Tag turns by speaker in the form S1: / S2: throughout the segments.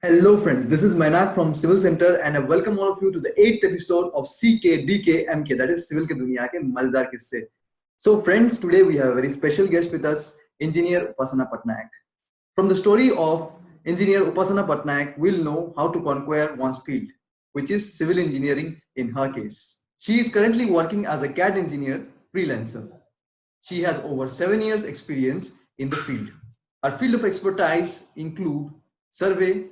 S1: Hello, friends. This is Mainak from Civil Center, and I welcome all of you to the eighth episode of CKDKMK, that is Civil ke Duniya ke Mazdar Kisse. So, friends, today we have a very special guest with us, Engineer Upasana Patnaik. From the story of Engineer Upasana Patnaik, we'll know how to conquer one's field, which is civil engineering in her case. She is currently working as a CAD engineer freelancer. She has over 7 years experience in the field. Her field of expertise include survey,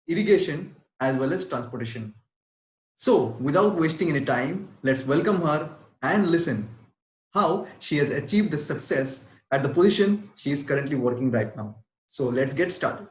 S1: irrigation, as well as transportation. So, without wasting any time, let's welcome her and listen how she has achieved the success at the position she is currently working right now. So, let's get started.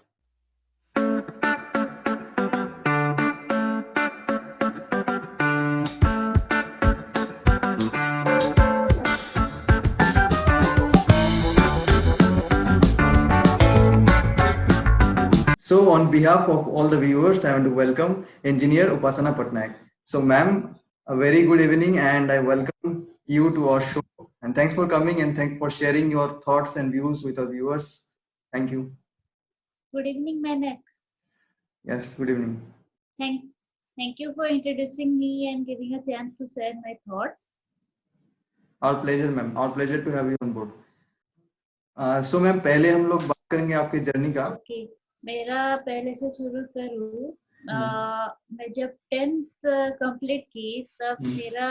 S1: So, on behalf of all the viewers, I want to welcome Engineer Upasana Patnaik. So, ma'am, a very good evening, and I welcome you to our show. And thanks for coming and thanks for sharing your thoughts and views with our viewers. Thank you.
S2: Good evening, Manak.
S1: Yes, good evening.
S2: Thank, thank you for introducing me and giving a chance to share my thoughts.
S1: Our pleasure, ma'am. Our pleasure to have you on board. So, ma'am पहले हम लोग बात करेंगे आपके journey का.
S2: Okay, मेरा पहले से शुरू करूँ. मैं जब 10th कंप्लीट की तब मेरा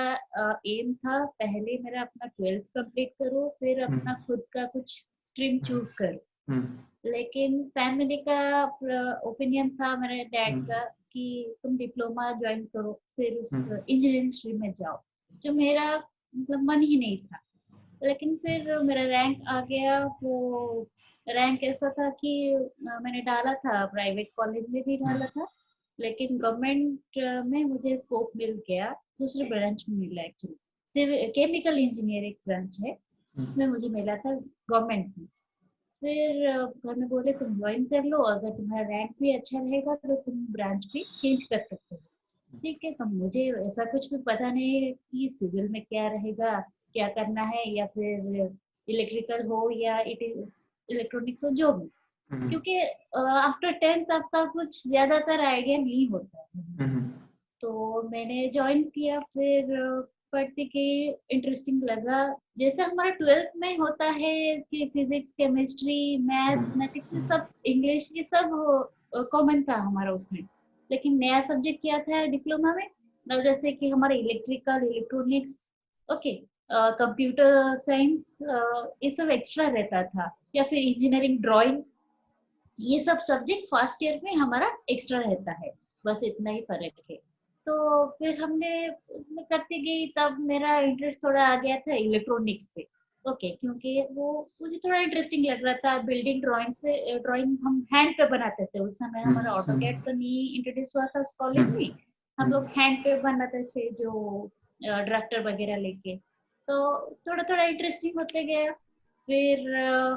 S2: एम था पहले मेरा अपना 12th कंप्लीट करूँ, फिर अपना खुद का कुछ स्ट्रीम चूज करूँ. लेकिन फैमिली का ओपिनियन था मेरे डैड का कि तुम डिप्लोमा ज्वाइन करो, फिर उस इंजीनियरिंग स्ट्रीम में जाओ, जो मेरा मतलब मन ही नहीं था. लेकिन फिर मेरा रैंक आ गया. वो रैंक ऐसा था कि मैंने डाला था, प्राइवेट कॉलेज में भी डाला था, लेकिन गवर्नमेंट में मुझे स्कोप मिल गया, दूसरे ब्रांच में मिला. एक्चुअली केमिकल इंजीनियरिंग ब्रांच है, जिसमें मुझे मिला था गवर्नमेंट में. फिर घर में बोले तुम ज्वाइन कर लो, अगर तुम्हारा रैंक भी अच्छा रहेगा तो तुम ब्रांच भी चेंज कर सकते हो. ठीक है, तो मुझे ऐसा कुछ भी पता नहीं कि सिविल में क्या रहेगा, क्या करना है, या फिर इलेक्ट्रिकल हो या इलेक्ट्रॉनिक्स हो, जो भी. क्योंकि आफ्टर 10th आपका कुछ ज्यादातर आइडिया नहीं होता है. तो मैंने ज्वाइन किया, फिर पढ़ते के इंटरेस्टिंग लगा. जैसे हमारा 12th में होता है कि फिजिक्स, केमिस्ट्री, मैथमेटिक्स, सब इंग्लिश, ये सब कॉमन था हमारा उसमें. लेकिन नया सब्जेक्ट क्या था डिप्लोमा में, जैसे कि हमारा electrical, electronics, okay, computer science, ये सब एक्स्ट्रा रहता था, या फिर इंजीनियरिंग, ड्राइंग, ये सब सब्जेक्ट फर्स्ट ईयर में हमारा एक्स्ट्रा रहता है. बस इतना ही फर्क है. तो फिर मैं करती गई, तब मेरा इंटरेस्ट थोड़ा आ गया था इलेक्ट्रॉनिक्स पे. ओके, क्योंकि वो मुझे थोड़ा इंटरेस्टिंग लग रहा था. बिल्डिंग ड्राइंग से ड्राइंग हम हैंड पे बनाते थे. उस समय हमारा ऑटोकैड तो नहीं इंट्रोड्यूस हुआ था उस कॉलेज में. हम लोग हैंड पे बनाते थे, जो ड्राफ्टर वगैरह लेके. तो थोड़ा थोड़ा इंटरेस्टिंग होते गया. फिर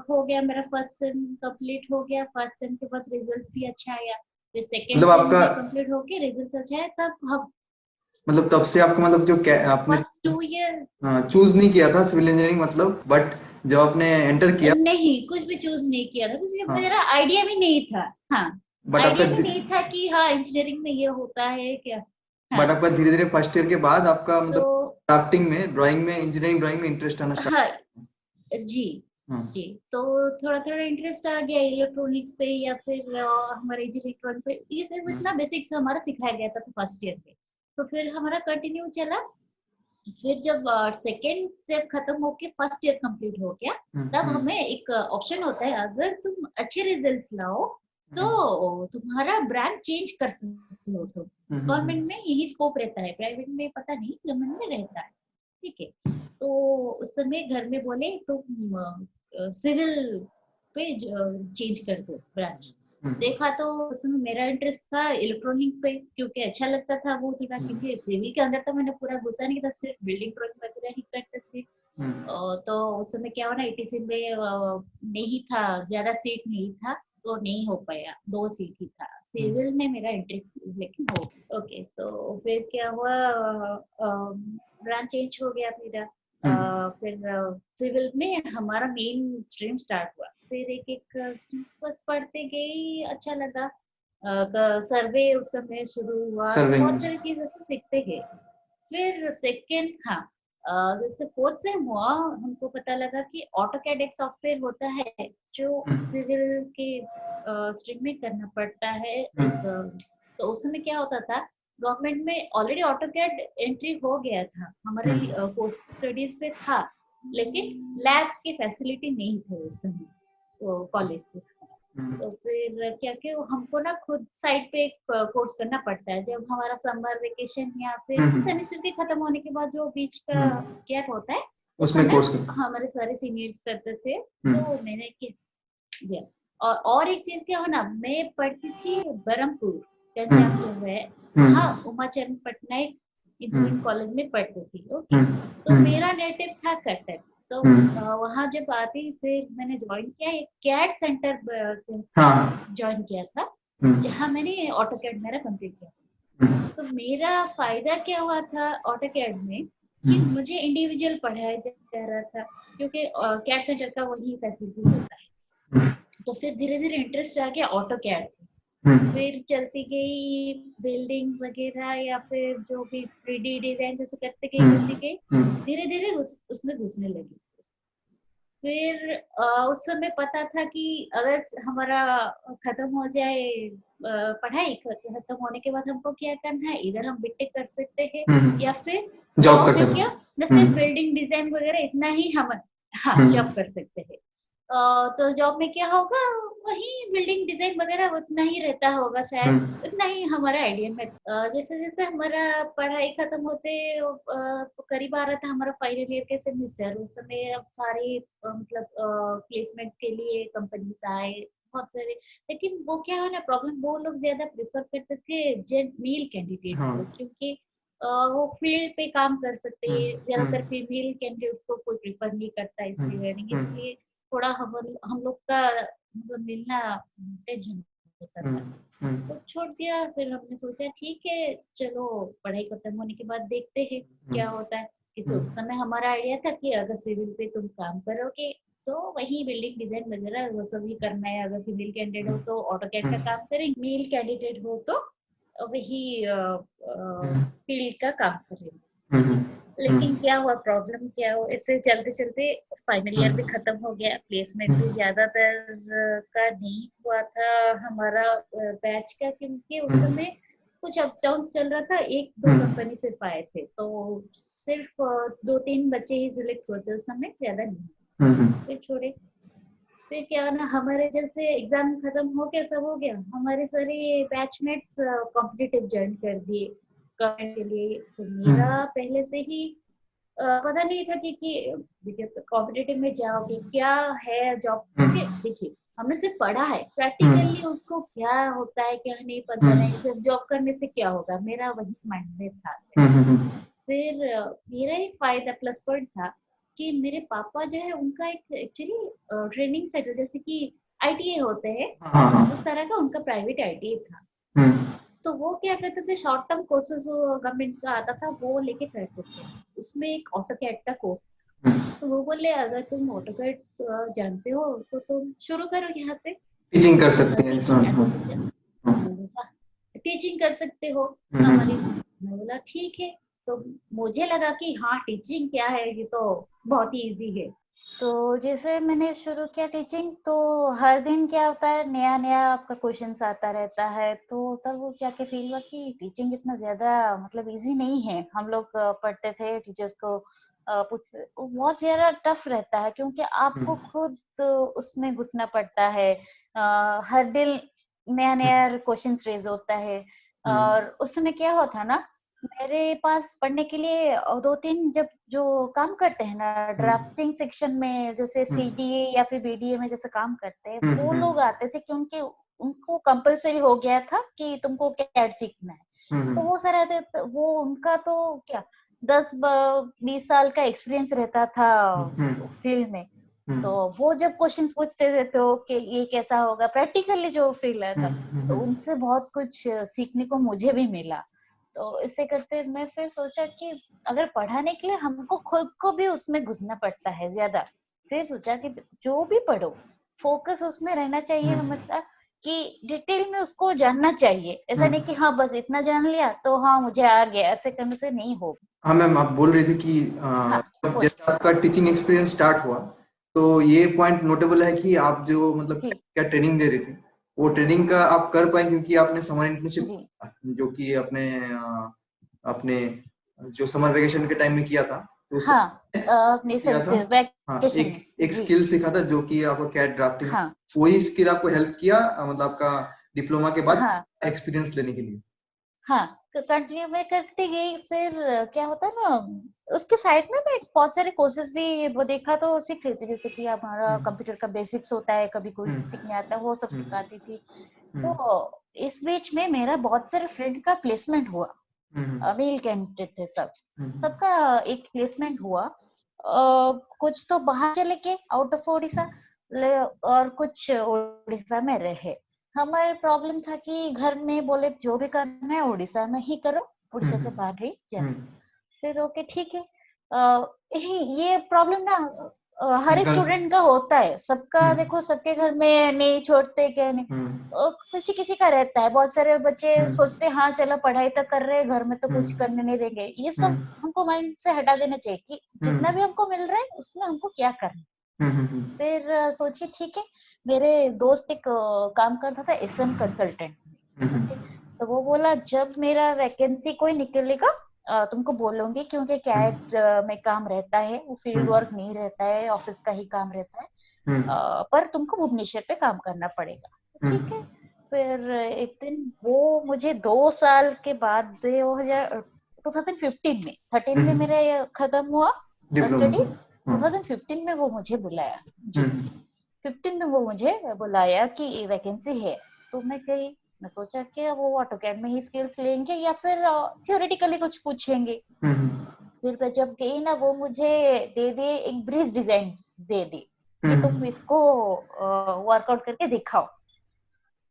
S2: हो गया मेरा फर्स्ट सेम कंप्लीट हो गया. फर्स्ट सेम के बाद रिजल्ट्स भी अच्छा आया. फिर सेकंड
S1: मतलब
S2: सेम
S1: आपका
S2: कंप्लीट होके रिजल्ट्स अच्छा है, तब हम
S1: मतलब तब से आपका मतलब जो आपने
S2: फर्स्ट 2 ईयर
S1: चूज नहीं किया था सिविल इंजीनियरिंग, मतलब बट जब आपने एंटर किया.
S2: नहीं, कुछ भी चूज नहीं किया था. कुछ मेरा आइडिया भी नहीं था. हाँ,
S1: बट आपका
S2: आइडिया भी नहीं था कि हाँ इंजीनियरिंग में ये होता है क्या.
S1: बट आपका धीरे धीरे फर्स्ट ईयर के बाद आपका मतलब
S2: तो
S1: ड्राफ्टिंग में, ड्राइंग में, इंजीनियरिंग ड्राइंग में इंटरेस्ट आना स्टार्ट.
S2: हाँ जी, जी. तो थोड़ा थोड़ा इंटरेस्ट आ गया इलेक्ट्रॉनिक्स पे, या फिर हमारे इंजीनियरिंग पे. ये सिर्फ इतना बेसिक्स हमारा सिखाया गया था फर्स्ट ईयर पे. तो फिर हमारा कंटिन्यू चला. फिर जब सेकेंड सेम खत्म होके फर्स्ट ईयर कंप्लीट हो गया, तब हमें एक ऑप्शन होता है, अगर तुम अच्छे रिजल्ट्स लाओ तो तुम्हारा ब्रांच चेंज कर सकते हो. तो गवर्नमेंट में यही स्कोप रहता है, प्राइवेट में पता नहीं, गवर्नमेंट में रहता है. ठीक है, तो उस समय घर में बोले तुम सिविल पे चेंज कर दो ब्रांच. देखा तो उसमें मेरा इंटरेस्ट था इलेक्ट्रॉनिक पे, क्योंकि अच्छा लगता था वो थोड़ा. क्योंकि सिविल के अंदर तो मैंने पूरा घुसा नहीं था, सिर्फ बिल्डिंग ड्राइंग वगैरह ही करते थे. तो उस समय क्या हुआ ना, ईटीसी में नहीं था, ज्यादा सीट नहीं था, तो नहीं हो पाया. 2 सीट ही था. सिविल में मेरा इंटरेस्ट लेकिन हो गया. ओके, तो फिर क्या हुआ, ब्रांच चेंज हो गया मेरा. फिर सिविल में हमारा मेन स्ट्रीम स्टार्ट हुआ. फिर एक एक स्ट्रीम बस पढ़ते गई, अच्छा लगा. सर्वे उस समय शुरू हुआ, तो
S1: सर्विंग।
S2: बहुत सारी चीज ऐसे सीखते गए। फिर सेकेंड, हाँ, जैसे फोर्थ सेम हुआ, हमको पता लगा कि ऑटोकैड एक सॉफ्टवेयर होता है जो सिविल के स्ट्रीम में करना पड़ता है। एक तो उस समय क्या होता था, गवर्नमेंट में ऑलरेडी ऑटोकैड एंट्री हो गया था, हमारे पोस्ट स्टडीज पे था, लेकिन लैब की फैसिलिटी नहीं थे उस समय तो कॉलेज पे। तो फिर क्या कि हमको ना खुद साइड पे एक कोर्स करना पड़ता है, जब हमारा समर वेकेशन या फिर सेमेस्टर के खत्म होने के बाद जो बीच का गैप होता है
S1: उसमें कोर्स
S2: हमारे सारे सीनियर्स करते थे, तो मैंने किया। और एक चीज क्या हो ना, मैं पढ़ती थी बरहमपुर, पंजाब जो है, वहाँ उमाचरण पटनायक इंजीनियरिंग कॉलेज में पढ़ती थी। ओके, तो मेरा नेटिव था कटक, तो वहाँ जब आती फिर मैंने ज्वाइन किया, एक कैड सेंटर ज्वाइन किया था, जहाँ मैंने ऑटोकैड मेरा कंप्लीट किया। तो मेरा फायदा क्या हुआ था ऑटोकैड में कि मुझे इंडिविजुअल पढ़ाया जा रहा था, क्योंकि कैड सेंटर का वही फैसिलिटीज होता है। तो फिर धीरे धीरे इंटरेस्ट आ गया ऑटोकैड, फिर चलती गई बिल्डिंग वगैरह या फिर जो भी 3D डिजाइन जैसे करते गई, धीरे धीरे उसमें घुसने लगी। फिर उस समय पता था कि अगर हमारा खत्म हो जाए पढ़ाई, खत्म होने के बाद हमको क्या करना है, इधर हम बीटेक कर सकते हैं या फिर
S1: जॉब कर
S2: में
S1: सकते
S2: क्या न सिर्फ बिल्डिंग डिजाइन वगैरह इतना ही हम जॉब कर सकते हैं। तो जॉब में क्या होगा, वही बिल्डिंग डिजाइन वगैरह उतना ही रहता होगा शायद, उतना ही हमारा आइडिया में। जैसे जैसे हमारा पढ़ाई खत्म होते करीब आ रहा था हमारा फाइनल ईयर के सेमेस्टर, उस समय अब सारे मतलब प्लेसमेंट के लिए कंपनीज आए बहुत सारे, लेकिन वो क्या है ना प्रॉब्लम, वो लोग ज्यादा प्रेफर करते थे जेंट मेल कैंडिडेट को, क्योंकि वो फील्ड पे काम कर सकते हैं, ज्यादातर फीमेल कैंडिडेट को कोई प्रेफर नहीं करता इसलिए थोड़ा हम लोग का मतलब मिलना टेंशन होता था, तो छोड़ दिया। फिर हमने सोचा ठीक है चलो पढ़ाई खत्म होने के बाद देखते हैं क्या होता है, क्योंकि उस समय हमारा आइडिया था कि अगर सिविल पे तुम काम करोगे तो वही बिल्डिंग डिजाइन वगैरह वो सब ही करना है, अगर फीमेल कैंडिडेट हो तो ऑटोकैड का काम करेंगे, मेल कैंडिडेट हो तो वही फील्ड का काम करेंगे। लेकिन क्या हुआ, प्रॉब्लम क्या हुआ, इससे चलते चलते फाइनल ईयर भी खत्म हो गया, प्लेसमेंट भी ज्यादातर का नहीं हुआ था हमारा बैच का, क्योंकि उस समय कुछ अप डाउन चल रहा था, एक दो कंपनी सिर्फ आए थे, तो सिर्फ 2-3 बच्चे ही सिलेक्ट हुए थे उस समय, ज्यादा नहीं। फिर छोड़े। फिर क्या ना, हमारे जैसे एग्जाम खत्म हो गया, सब हो गया, हमारे सारे बैचमेट्स कॉम्पिटिटिव ज्वाइन कर दिए गवर्नमेंट के लिए। तो मेरा पहले से ही पता नहीं था कि देखिए कॉम्पिटिटिव में जाओगे क्या है जॉब, क्योंकि देखिए हमने सिर्फ पढ़ा है, प्रैक्टिकली उसको क्या होता है क्या नहीं पता नहीं, सिर्फ जॉब करने से क्या होगा, मेरा वही माइंड में था। फिर मेरा एक फायदा प्लस पॉइंट था कि मेरे पापा जो है उनका एक एक्चुअली ट्रेनिंग सेंटर जैसे कि ITA होते हैं उस तरह का उनका प्राइवेट ITA था। तो वो क्या करते थे, शॉर्ट टर्म कोर्सेज गवर्नमेंट का आता था वो लेके करते थे, उसमें एक ऑटोकैड का कोर्स, तो वो बोले अगर तुम ऑटोकैड जानते हो तो तुम शुरू करो यहाँ से,
S1: टीचिंग कर सकते हैं,
S2: टीचिंग कर सकते हो हमारी। मैं बोला ठीक है, तो मुझे लगा कि हाँ टीचिंग क्या है, ये तो बहुत ही इजी है।
S3: तो जैसे मैंने शुरू किया टीचिंग, तो हर दिन क्या होता है नया नया आपका क्वेश्चंस आता रहता है, तो तब वो जाके फील हुआ कि टीचिंग इतना ज्यादा मतलब इजी नहीं है। हम लोग पढ़ते थे टीचर्स को पूछते, बहुत ज्यादा टफ रहता है, क्योंकि आपको खुद उसमें घुसना पड़ता है, हर दिन नया नया क्वेश्चंस रेज होता है। और उस समय क्या होता ना, मेरे पास पढ़ने के लिए 2-3 जब जो काम करते हैं ना ड्राफ्टिंग सेक्शन में, जैसे CDA या फिर BDA में जैसे काम करते हैं, वो लोग आते थे, क्योंकि उनको कंपलसरी हो गया था कि तुमको कैड सीखना है। तो वो सर आते, वो उनका तो क्या 10-20 साल का एक्सपीरियंस रहता था फील्ड में, तो वो जब क्वेश्चंस पूछते थे तो कि ये कैसा होगा, प्रैक्टिकली जो फील था, तो उनसे बहुत कुछ सीखने को मुझे भी मिला। तो इससे करते मैं फिर सोचा कि अगर पढ़ाने के लिए हमको खुद को भी उसमें घुसना पड़ता है ज्यादा, फिर सोचा कि जो भी पढ़ो फोकस उसमें रहना चाहिए हमेशा, कि डिटेल में उसको जानना चाहिए, ऐसा नहीं कि हाँ बस इतना जान लिया तो हाँ मुझे आ गया, ऐसे करने से नहीं होगा।
S1: हाँ मैम, आप बोल रही थी कि
S3: हाँ बोलिए।
S1: जैसे आपका टीचिंग एक्सपीरियंस स्टार्ट हुआ, तो ये पॉइंट नोटेबल है कि आप जो मतलब
S3: जी
S1: क्या ट्रेनिंग दे रही थी, वो ट्रेनिंग का आप कर पाए क्योंकि आपने समर इंटर्नशिप
S3: जी
S1: जो कि अपने जो समर वेकेशन के टाइम में किया था, तो उससे
S3: हाँ अपने
S1: किया था। हाँ,
S3: वैकेशन
S1: एक
S3: में
S1: एक
S3: जी
S1: स्किल सीखा था जो कि आपको कैट ड्राफ्टिंग,
S3: हाँ
S1: वही स्किल आपको हेल्प किया मतलब आपका डिप्लोमा के बाद
S3: हाँ
S1: एक्सपीरियंस लेने के लिए।
S3: हाँ कंटिन्यू मैं करती गई। फिर क्या होता है ना, उसके साइड में मैं बहुत सारे कोर्सेज भी वो देखा तो सीख रही थी, जैसे कि हमारा
S1: हम्म
S3: कंप्यूटर का बेसिक्स होता है, कभी कोई
S1: हम्म
S3: सीखने आता है वो सब
S1: हम्म
S3: सिखाती थी।
S1: हम्म
S3: तो इस बीच में मेरा बहुत सारे फ्रेंड का प्लेसमेंट हुआ,
S1: हम्म
S3: मेल कैंडिडेट थे सब,
S1: हम्म
S3: सबका एक प्लेसमेंट हुआ। कुछ तो बाहर चले गए आउट ऑफ ओडिशा, और कुछ उड़ीसा में रहे। हमारे प्रॉब्लम था कि घर में बोले जो भी करना है उड़ीसा में ही करो, उड़ीसा से बाहर नहीं जाना।
S1: हम्म
S3: फिर ओके ठीक है। ये प्रॉब्लम ना हर
S1: गलत।
S3: स्टूडेंट का होता है, सबका
S1: हम्म
S3: देखो, सबके घर में नहीं छोड़ते क्या नहीं,
S1: हम्म
S3: किसी किसी का रहता है। बहुत सारे बच्चे
S1: हम्म
S3: सोचते हैं हाँ चलो पढ़ाई तो कर रहे हैं, घर में तो कुछ
S1: हम्म
S3: करने नहीं देंगे। ये सब
S1: हम्म
S3: हमको माइंड से हटा देना चाहिए कि जितना
S1: हम्म
S3: भी हमको मिल रहा है उसमें हमको क्या करना है।
S1: हम्म
S3: फिर सोची ठीक है। मेरे दोस्त एक काम करता था एसएम कंसल्टेंट में, ओके। तो वो बोला जब मेरा वैकेंसी कोई निकलेगा तुमको बोलूंगी, क्योंकि कैट में काम रहता है, वो फील्ड वर्क नहीं रहता है, ऑफिस का ही काम रहता है। पर तुमको भुवनेश्वर पे काम करना पड़ेगा। तो ठीक है। फिर एक दिन वो मुझे 2 साल के बाद 2015 में 13 में मेरा ये खत्म हुआ
S1: डिप्लोमा।
S3: स्टडीज।
S1: हाँ
S3: 2015 में वो मुझे बुलाया जी।
S1: हम्म
S3: 15 में वो मुझे बुलाया कि वैकेंसी है। तो मैं गई। मैं सोचा कि वो ऑटोकैड में ही स्किल्स लेंगे या फिर थियोरेटिकली कुछ पूछेंगे।
S1: हम्म
S3: फिर मैं जब गई ना, वो मुझे दे दिए एक ब्रिज डिजाइन, दे दी कि तुम
S1: हम्म
S3: इसको वर्कआउट करके दिखाओ।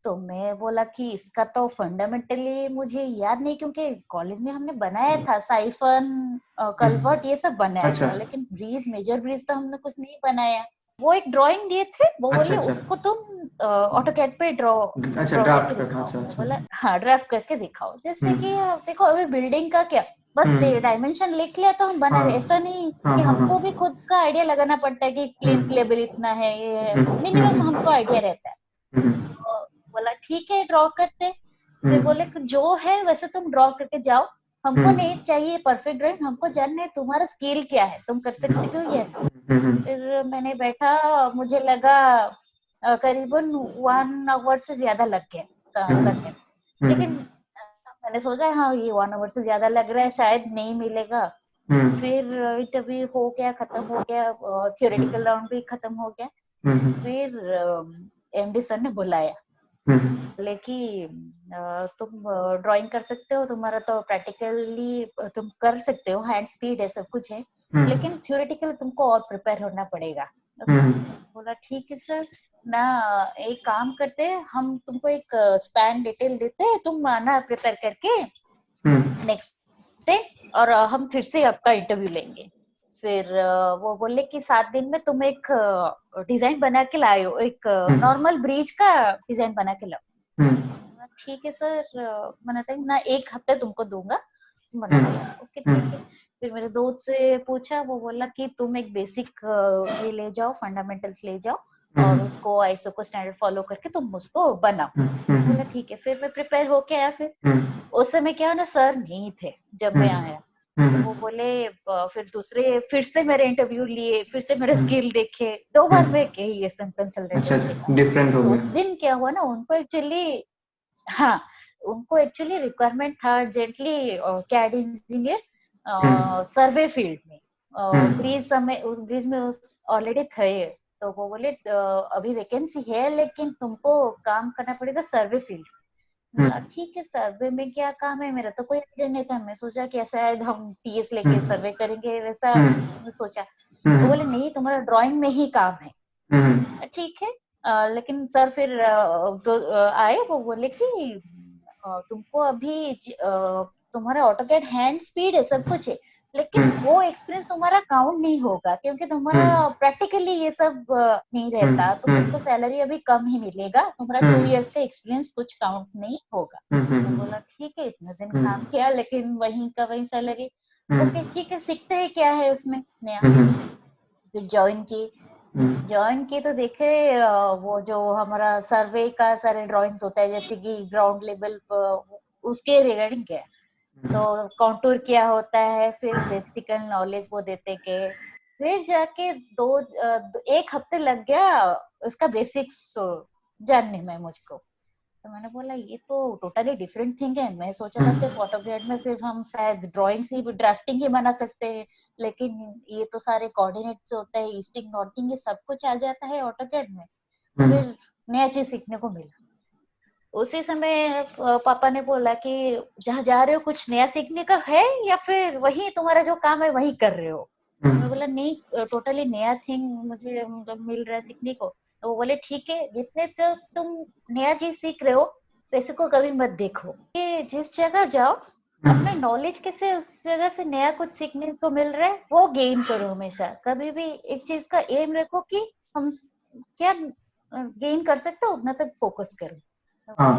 S3: तो मैं बोला कि इसका तो फंडामेंटली मुझे याद नहीं, क्योंकि कॉलेज में हमने बनाया था साइफन कलवर्ट ये सब बनाया
S1: अच्छा
S3: था, लेकिन ब्रिज मेजर ब्रिज तो हमने कुछ नहीं बनाया। वो एक ड्राइंग दिए थे, वो
S1: अच्छा
S3: बोले
S1: अच्छा
S3: उसको तुम ऑटोकैड पे ड्रॉ
S1: अच्छा
S3: ड्रॉ करके
S1: ड्राफ्ट कर,
S3: दिखाओ।
S1: अच्छा
S3: मैं
S1: अच्छा।
S3: बोला हाँ ड्राफ्ट करके दिखाओ, जैसे कि
S1: हम्म
S3: देखो अभी बिल्डिंग का क्या, बस
S1: हम्म
S3: डायमेंशन लिख लिया तो हम बना
S1: हाँ
S3: रहे, ऐसा नहीं
S1: हाँ
S3: कि
S1: हाँ हाँ
S3: हमको भी खुद का आइडिया लगाना पड़ता है कि प्लिंथ
S1: हम्म
S3: लेवल इतना है, ये है, मिनिमम
S1: हम्म
S3: हमको आइडिया रहता है।
S1: हम्म
S3: बोला ठीक है ड्रॉ करते। फिर
S1: हम्म
S3: बोले कि जो है वैसे तुम ड्रॉ करके जाओ, हमको नहीं
S1: हम्म
S3: चाहिए परफेक्ट ड्राइंग, हमको जानना है तुम्हारा स्किल क्या है, तुम कर सकते हो या नहीं।
S1: हम्म
S3: फिर मैंने बैठा, मुझे लगा करीबन 1 आवर से ज्यादा लग गया करने में। लेकिन मैंने सोचा हाँ ये 1 आवर से ज्यादा लग रहा है, शायद नहीं मिलेगा। फिर इंटरव्यू हो गया, खत्म हो गया, थियोरेटिकल राउंड भी खत्म हो गया। फिर एमडी सर ने बुलाया, बोले कि तुम ड्राइंग कर सकते हो, तुम्हारा तो प्रैक्टिकली तुम कर सकते हो, हैंड स्पीड है, सब कुछ है, लेकिन थियोरेटिकल तुमको और प्रिपेयर होना पड़ेगा। ओके। बोला ठीक है सर ना, एक काम करते हैं, हम तुमको एक स्पैन डिटेल देते हैं, तुम आना प्रिपेयर करके नेक्स्ट डे, और हम फिर से आपका इंटरव्यू लेंगे। फिर वो बोले कि 7 दिन में तुम एक डिजाइन बना के लाए हो, एक नॉर्मल ब्रिज का डिजाइन बना के लाओ। ठीक है सर, मैंने कहा ना 1 हफ्ते तुमको दूंगा, तुम बना के लाओ। ओके ठीक है। फिर मेरे दोस्त से पूछा, वो बोला कि तुम एक बेसिक ये ले जाओ, फंडामेंटल्स ले जाओ, और उसको आईएसओ को स्टैंडर्ड फॉलो करके तुम उसको बनाओ। बोला ठीक है। फिर मैं प्रिपेयर होके आया। फिर उस समय क्या ना, सर नहीं थे जब मैं आया। तो वो बोले फिर दूसरे फिर से मेरे इंटरव्यू लिए, फिर से मेरे स्किल देखे, 2 बार मैं गई एसएम
S1: अच्छा
S3: कंसल्टेंट्स के पास।
S1: डिफरेंट हो
S3: उस
S1: गया।
S3: दिन क्या हुआ ना, उनको एक्चुअली हाँ उनको एक्चुअली रिक्वायरमेंट था अर्जेंटली कैड इंजीनियर सर्वे फील्ड में। ब्रिज समय उस ब्रिज में उस ऑलरेडी थे। तो वो बोले अभी वैकेंसी है, लेकिन तुमको काम करना पड़ेगा सर्वे फील्ड। बोला ठीक है, सर्वे में क्या काम है, मेरा तो कोई आइडिया नहीं था। मैं सोचा कि शायद हम टीएस लेके सर्वे करेंगे, वैसा सोचा। वो बोले नहीं, तुम्हारा ड्राइंग में ही काम है। ठीक है। लेकिन सर फिर आए, वो बोले कि तुमको अभी तुम्हारा ऑटोकैड हैंड स्पीड है, सब कुछ है, लेकिन वो एक्सपीरियंस तुम्हारा काउंट नहीं होगा क्योंकि तुम्हारा प्रैक्टिकली ये सब नहीं रहता, तो तुमको सैलरी अभी कम ही मिलेगा, तुम्हारा 2 इयर्स का एक्सपीरियंस कुछ काउंट नहीं होगा। मैं बोला ठीक है, इतने दिन काम किया लेकिन वहीं का वही सैलरी, ओके ठीक है, सीखते हैं क्या है उसमें नया। फिर ज्वाइन की तो देखे वो जो हमारा सर्वे का सारे ड्राइंग्स होता है जैसे कि ग्राउंड लेवल उसके रिगार्डिंग क्या है, तो कॉन्टूर क्या होता है, फिर बेसिकल नॉलेज वो देते के, फिर जाके 1 हफ्ते लग गया उसका बेसिक्स जानने में मुझको। तो मैंने बोला ये तो टोटली डिफरेंट थिंग है, मैं सोचा था सिर्फ ऑटोकैड में सिर्फ हम शायद ड्राइंग्स ही ड्राफ्टिंग ही बना सकते हैं, लेकिन ये तो सारे कोऑर्डिनेट्स होता है, ईस्टिंग नॉर्थिंग ये सब कुछ आ जाता है ऑटोकैड में। फिर नया चीज सीखने को मिला। उसी समय पापा ने बोला कि जहाँ जा रहे हो कुछ नया सीखने का है या फिर वही तुम्हारा जो काम है वही कर रहे हो। मैं बोला नहीं, टोटली नया थिंग मुझे मतलब मिल रहा है सीखने को। तो वो बोले ठीक है, जितने तो तुम नया चीज सीख रहे हो वैसे को कभी मत देखो, कि जिस जगह जाओ अपने नॉलेज कैसे उस जगह से नया कुछ सीखने को मिल रहा है वो गेन करो। हमेशा कभी भी एक चीज का एम रखो कि हम क्या गेन कर सकते हो उतना तक फोकस करो।
S1: हाँ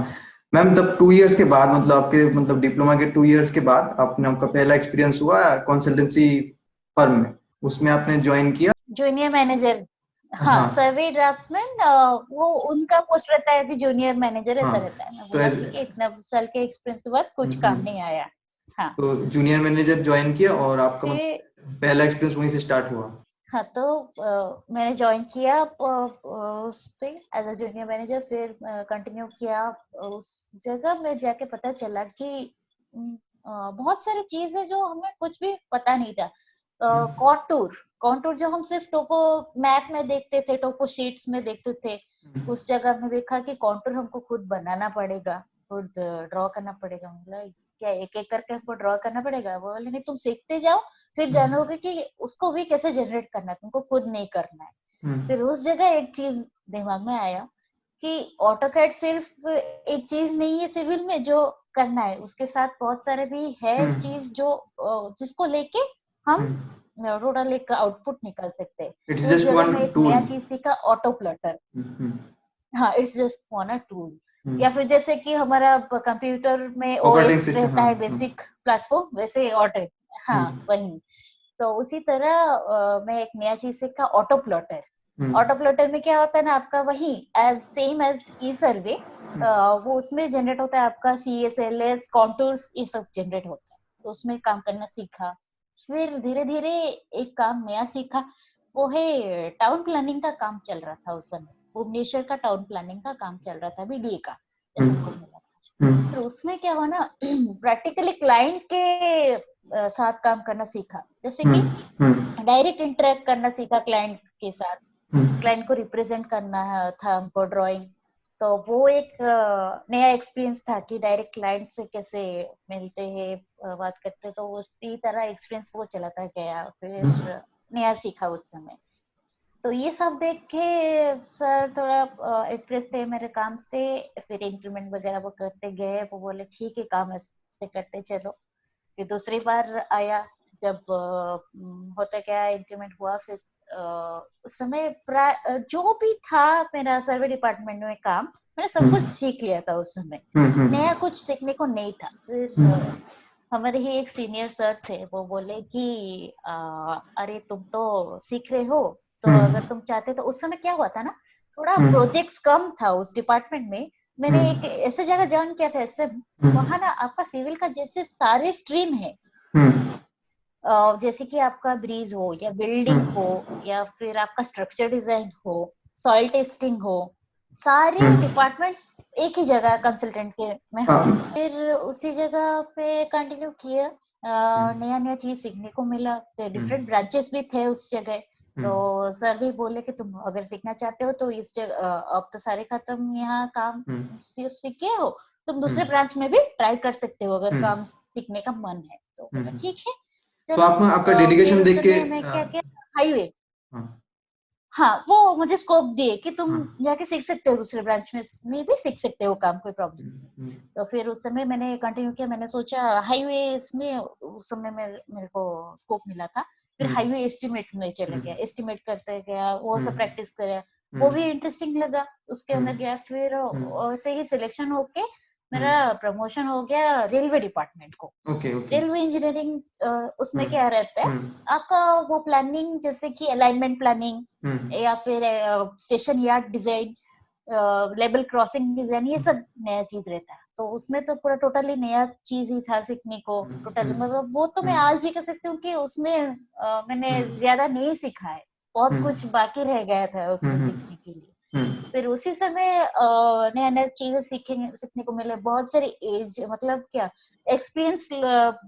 S1: मैम, तब 2 इयर्स के बाद मतलब आपके मतलब डिप्लोमा के 2 इयर्स के बाद आपने आपका पहला एक्सपीरियंस हुआ कंसल्टेंसी फर्म में, उसमें आपने ज्वाइन किया?
S3: जूनियर मैनेजर, हाँ, सर्वे ड्राफ्ट्समैन, वो उनका पोस्ट रहता है कि जूनियर मैनेजर ऐसा रहता है। मैं बोला ठीक है, इतना साल के एक्सपीरियंस के बाद कुछ काम नहीं आया। हाँ,
S1: तो जूनियर मैनेजर ज्वाइन किया और आपका पहला एक्सपीरियंस वहीं से स्टार्ट हुआ?
S3: हाँ, तो मैंने ज्वाइन किया उस पे एज अ जूनियर मैनेजर, फिर कंटिन्यू किया उस जगह में जाके पता चला कि बहुत सारी चीज है जो हमें कुछ भी पता नहीं था। कॉन्टूर जो हम सिर्फ टोपो मैप में देखते थे, टोपो शीट्स में देखते थे, उस जगह में देखा कि कॉन्टूर हमको खुद बनाना पड़ेगा, खुद ड्रॉ करना पड़ेगा। मतलब क्या एक एक करके हमको ड्रॉ करना पड़ेगा? वो बोले नहीं, तुम सीखते जाओ फिर जानोगे कि उसको भी कैसे जनरेट करना है, तुमको खुद नहीं करना है। फिर उस जगह एक चीज दिमाग में आया कि ऑटोकैड सिर्फ एक चीज नहीं है सिविल में जो करना है, उसके साथ बहुत सारे भी है चीज जो जिसको लेके हम टोटल एक आउटपुट निकाल सकते हैं। उस जगह में एक नया चीज सीखा, ऑटो प्लॉटर। हाँ, it's just one a tool. या फिर जैसे कि हमारा कंप्यूटर में ओएस रहता है बेसिक प्लेटफॉर्म, वैसे ऑटो, हाँ वही। तो उसी तरह मैं एक नया चीज सीखा, ऑटो प्लॉटर। ऑटो प्लॉटर में क्या होता है ना, आपका वही एज सेम एज ई सर्वे, वो उसमें जनरेट होता है आपका CSLS कॉन्टूर्स, ये सब जनरेट होता है, तो उसमें काम करना सीखा। फिर धीरे धीरे एक काम नया सीखा, वो है टाउन प्लानिंग का काम चल रहा था उस समय, भुवनेश्वर का टाउन प्लानिंग का काम चल रहा था, BDA का जैसे हमको मिला था। फिर उसमें क्या हुआ ना, प्रैक्टिकली क्लाइंट के साथ काम करना सीखा, जैसे कि डायरेक्ट इंटरेक्ट करना सीखा क्लाइंट के साथ, क्लाइंट को रिप्रेजेंट करना था हमको ड्राइंग। तो वो एक नया एक्सपीरियंस था कि डायरेक्ट क्लाइंट से कैसे मिलते हैं, बात करते, तो उसी तरह एक्सपीरियंस वो चलाता गया। फिर नया सीखा उस समय। तो ये सब देख के सर थोड़ा इम्प्रेस थे मेरे काम से, फिर इंक्रीमेंट वगैरह वो करते गए। वो बोले ठीक है, काम ऐसे करते चलो। फिर दूसरी बार आया जब होता क्या, इंक्रीमेंट हुआ। फिर उस समय जो भी था मेरा सर्वे डिपार्टमेंट में काम, मैंने सब कुछ सीख लिया था उस समय, नया कुछ सीखने को नहीं था। फिर हमारे ही एक सीनियर सर थे, वो बोले कि अरे तुम तो सीख रहे हो, तो अगर तुम चाहते, तो उस समय क्या हुआ था ना, थोड़ा प्रोजेक्ट्स कम था उस डिपार्टमेंट में। मैंने एक ऐसे जगह ज्वाइन किया था, ऐसे वहां ना आपका सिविल का जैसे सारे स्ट्रीम है, जैसे कि आपका ब्रीज हो या बिल्डिंग हो या फिर आपका स्ट्रक्चर डिजाइन हो, सॉइल टेस्टिंग हो, सारे डिपार्टमेंट्स एक ही जगह कंसल्टेंट के में हो। फिर उसी जगह पे कंटिन्यू किया, नया नया चीज सीखने को मिला। तो डिफरेंट ब्रांचेस भी थे उस जगह, तो सर भी बोले कि तुम अगर सीखना चाहते हो तो इस जगह, अब तो सारे खत्म यहाँ काम सीखे हो, तुम दूसरे ब्रांच में भी ट्राई कर सकते हो अगर काम सीखने का मन है। तो बोला ठीक है।
S1: तो आपका डेडिकेशन देख के
S3: मैं क्या किया, हाईवे हाँ, वो मुझे स्कोप दिए कि तुम
S1: हाँ।
S3: जाके सीख सकते हो, दूसरे ब्रांच में भी सीख सकते हो काम, कोई प्रॉब्लम नहीं।
S1: हम्म,
S3: तो फिर उस समय मैंने कंटिन्यू किया, मैंने सोचा हाईवेज में उस समय मेरे को स्कोप मिला था। फिर
S1: हम्म,
S3: हाईवे एस्टिमेट में चला गया,
S1: हम्म,
S3: एस्टिमेट करते गया, वो सब
S1: हम्म,
S3: प्रैक्टिस करा, वो
S1: हम्म,
S3: भी इंटरेस्टिंग लगा, उसके अंदर
S1: हम्म,
S3: गया। फिर
S1: हम्म,
S3: वैसे ही सिलेक्शन होके मेरा
S1: हम्म,
S3: प्रमोशन हो गया रेलवे डिपार्टमेंट को।
S1: Okay okay.
S3: रेलवे इंजीनियरिंग उसमें
S1: हम्म,
S3: क्या रहता है,
S1: हम्म,
S3: आपका वो प्लानिंग जैसे कि अलाइनमेंट प्लानिंग
S1: हम्म,
S3: या फिर station yard design, level crossing design, ये सब नया चीज रहता है। तो उसमें तो पूरा टोटली नया चीज ही था सीखने को। टोटली
S1: हम्म,
S3: मतलब वो तो मैं
S1: हम्म,
S3: आज भी कह सकती हूँ कि उसमें मैंने
S1: हम्म,
S3: ज्यादा नहीं सीखा है, बहुत
S1: हम्म,
S3: कुछ बाकी रह गया था उसमें
S1: हम्म,
S3: सीखने के लिए।
S1: हम्म,
S3: फिर उसी समय नया नया चीजें सीखने को मिले, बहुत सारे एज मतलब क्या एक्सपीरियंस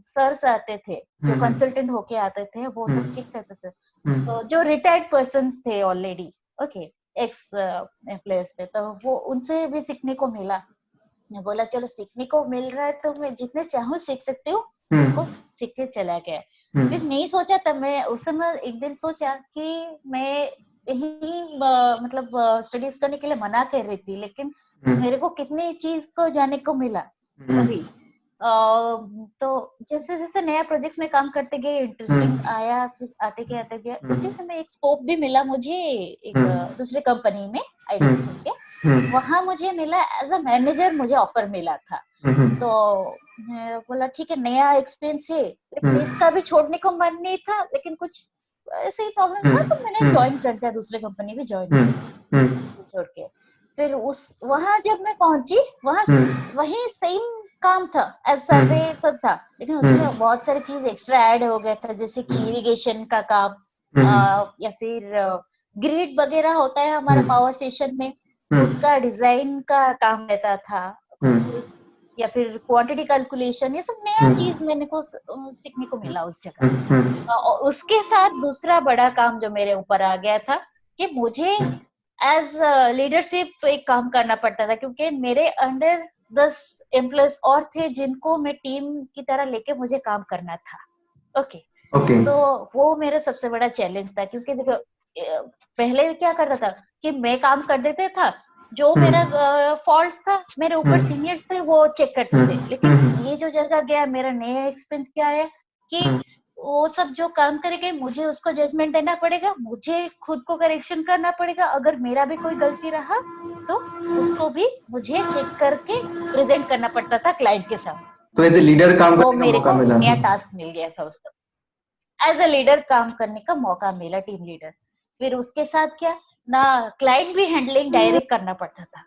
S3: सर्स आते थे जो
S1: हम्म,
S3: कंसल्टेंट होके आते थे, वो सब
S1: हम्म,
S3: चेक करते थे।
S1: हम्म,
S3: तो जो रिटायर्ड पर्सन्स थे ऑलरेडी, ओके, एक्स एम्प्लॉयर्स थे, तो वो उनसे भी सीखने को मिला। मैं बोला चलो सीखने को मिल रहा है तो मैं जितने चाहूँ सीख सकती हूँ, उसको
S1: हम्म,
S3: सीख के चला गया।
S1: हम्म,
S3: फिर नहीं सोचा तब, मैं उस समय एक दिन सोचा कि मैं यही मतलब स्टडीज करने के लिए मना कर रही थी, लेकिन
S1: हम्म,
S3: मेरे को कितनी चीज को जाने को मिला
S1: हम्म,
S3: अभी। अ, तो जैसे जैसे नया प्रोजेक्ट्स में काम करते गए, इंटरेस्टिंग
S1: हम्म,
S3: आया, फिर आते गया, उसी
S1: हम्म,
S3: समय एक स्कोप भी मिला मुझे एक
S1: हम्म,
S3: दूसरे कंपनी में, आईडेक्स
S1: हम्म,
S3: करके।
S1: हम्म,
S3: वहां मुझे मिला एज अ मैनेजर, मुझे ऑफर मिला था।
S1: हम्म,
S3: तो मैं बोला ठीक है, नया एक्सपीरियंस है, लेकिन
S1: हम्म,
S3: इसका भी छोड़ने को मन नहीं था, लेकिन कुछ ऐसे ही प्रॉब्लम्स था, तो मैंने
S1: हम्म,
S3: ज्वाइन कर दिया, दूसरे कंपनी भी ज्वाइन
S1: हम्म,
S3: किया
S1: हम्म,
S3: छोड़ के। फिर उस वहां जब मैं पहुंची, वहां
S1: हम्म,
S3: वही सेम काम था, एज सर्वे
S1: हम्म,
S3: सब था, लेकिन
S1: हम्म,
S3: उसमें बहुत सारी चीज एक्स्ट्रा ऐड हो गया था, जैसे कि इरिगेशन का काम,
S1: हम्म,
S3: या फिर ग्रिड वगैरह होता है हमारा
S1: हम्म,
S3: पावर स्टेशन में,
S1: हम्म,
S3: उसका डिजाइन का काम रहता था।
S1: हम्म,
S3: या फिर क्वांटिटी कैलकुलेशन, ये सब नया चीज मेरे को सीखने को मिला उस जगह।
S1: हम्म,
S3: और उसके साथ दूसरा बड़ा काम जो मेरे ऊपर आ गया था कि मुझे एज लीडरशिप एक काम करना पड़ता था, क्योंकि मेरे अंडर 10 एम्प्लॉयज और थे जिनको मैं टीम की तरह लेके मुझे काम करना था। Okay,
S1: okay.
S3: तो वो मेरा सबसे बड़ा चैलेंज था, क्योंकि देखो पहले क्या करता था कि मैं काम कर देता था, जो मेरा
S1: हम्म,
S3: फॉल्ट्स था मेरे ऊपर
S1: हम्म,
S3: सीनियर्स थे वो चेक करते थे।
S1: हम्म,
S3: लेकिन ये जो जगह गया, मेरा नया एक्सपीरियंस क्या है कि
S1: हम्म,
S3: वो सब जो काम करेंगे मुझे उसको जजमेंट देना पड़ेगा, मुझे खुद को करेक्शन करना पड़ेगा, अगर मेरा भी कोई गलती रहा तो उसको भी मुझे चेक करके प्रेजेंट करना पड़ता था क्लाइंट के सामने।
S1: तो एज ए लीडर काम
S3: वो
S1: करने का
S3: मेरे
S1: मौका
S3: को
S1: मिला।
S3: नया टास्क मिल गया था उस समय, एज अ लीडर काम करने का मौका मिला, टीम लीडर। फिर उसके साथ क्या, ना क्लाइंट भी हैंडलिंग डायरेक्ट करना पड़ता था।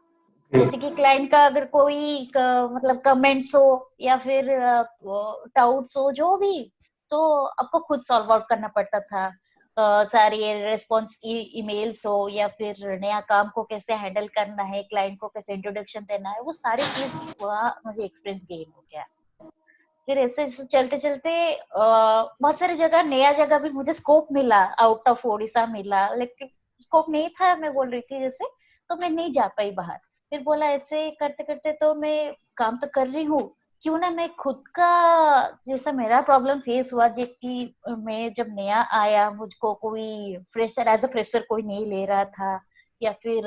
S3: जैसे कि क्लाइंट का अगर कोई मतलब कमेंट्स हो या फिर डाउट्स हो जो भी, तो आपको खुद सॉल्व आउट करना पड़ता था। सारी रेस्पॉन्स ईमेल्स हो या फिर नया काम को कैसे हैंडल करना है, क्लाइंट को कैसे इंट्रोडक्शन देना है, वो सारी चीज वहाँ मुझे एक्सपीरियंस गेन हो गया। फिर ऐसे ऐसे चलते चलते बहुत सारी जगह, नया जगह भी मुझे स्कोप मिला, आउट ऑफ ओडिशा मिला, लेकिन स्कोप नहीं था, मैं बोल रही थी जैसे, तो मैं नहीं जा पाई बाहर। फिर बोला ऐसे करते करते तो मैं काम तो कर रही हूँ, क्यों ना मैं खुद का, जैसा मेरा प्रॉब्लम फेस हुआ, जो कि मैं जब नया आया, मुझको कोई फ्रेशर, एज अ फ्रेशर कोई नहीं ले रहा था, या फिर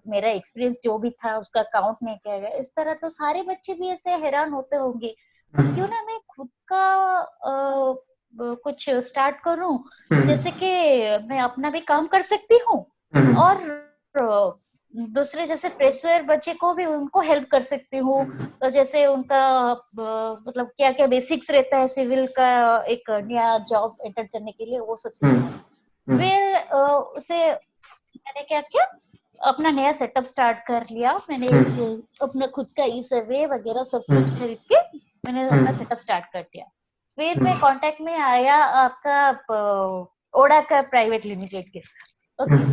S3: मेरा एक्सपीरियंस जो भी था उसका काउंट नहीं किया गया, इस तरह तो सारे बच्चे भी ऐसे हैरान होते होंगे। तो क्यों ना मैं खुद का कुछ स्टार्ट करूं, जैसे कि मैं अपना भी काम कर सकती हूँ, और दूसरे जैसे फ्रेशर बच्चे को भी उनको हेल्प कर सकती हूँ। तो जैसे उनका मतलब क्या क्या बेसिक्स रहता है सिविल का, एक नया जॉब एंटर करने के लिए, वो सब सिखाऊं। फिर उसे मैंने क्या किया, अपना नया सेटअप स्टार्ट कर लिया। मैंने एक अपना खुद का ई सर्वे वगैरह सब कुछ खरीद के मैंने अपना सेटअप स्टार्ट कर दिया। फिर मैं कांटेक्ट में आया आपका ओडा का प्राइवेट लिमिटेड के साथ। ओके,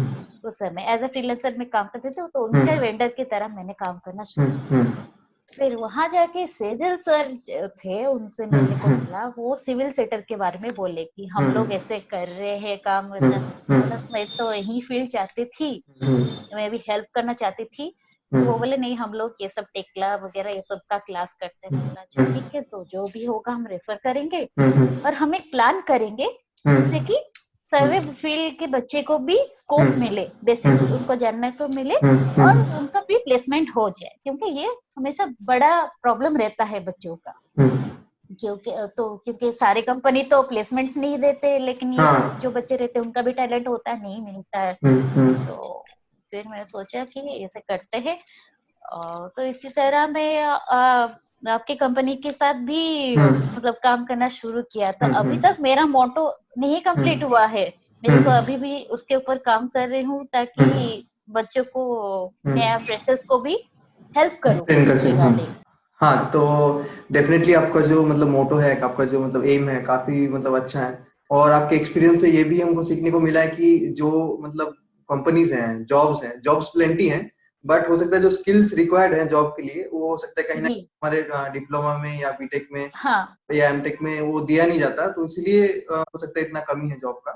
S3: उस समय एज अ फ्रीलांसर में काम करते थे, तो उनके वेंडर की तरह मैंने काम करना शुरू किया। फिर वहां जाके सेजल सर थे, उनसे मिलने को मिला, वो सिविल सेक्टर के बारे में बोले कि हम लोग ऐसे कर रहे हैं काम वैसा। बोला मैं तो यही फील्ड चाहती थी, मैं भी हेल्प करना चाहती थी। तो वो बोले नहीं, हम लोग ये सब टेक्ला वगैरह ये सब का क्लास करते हैं। मैं बोला अच्छा ठीक है, तो जो भी होगा हम रेफर करेंगे, और हम एक प्लान करेंगे जिससे कि सर्वे फील्ड के बच्चे को भी स्कोप मिले, बेसिक्स उनको जानने को मिले और उनका भी प्लेसमेंट हो जाए, क्योंकि ये हमेशा बड़ा प्रॉब्लम रहता है बच्चों का। क्योंकि सारे कंपनी तो प्लेसमेंट्स नहीं देते, लेकिन ये जो बच्चे रहते हैं उनका भी टैलेंट होता है, नहीं मिलता है। तो फिर मैंने सोचा कि ऐसे करते हैं। तो इसी तरह मैं आपकी कंपनी के साथ भी मतलब काम करना शुरू किया था। अभी तक मेरा मोटो नहीं कंप्लीट हुआ है, मेरे को अभी भी उसके ऊपर काम कर रही हूँ, ताकि बच्चों को, नया फ्रेशर्स को भी हेल्प करूँ इस रिगार्डिंग।
S1: हाँ, तो डेफिनेटली आपका जो मतलब मोटो है, आपका जो मतलब एम है, काफी मतलब अच्छा है। और आपके एक्सपीरियंस से ये भी हमको सीखने को मिला है कि जो मतलब कंपनीज हैं, जॉब्स प्लेंटी हैं, बट हो सकता है जो स्किल्स रिक्वायर्ड हैं जॉब के लिए, वो हो सकता है कहीं ना हमारे डिप्लोमा में या बीटेक में या एमटेक में वो दिया नहीं जाता, तो इसलिए हो सकता है इतना कमी है जॉब का।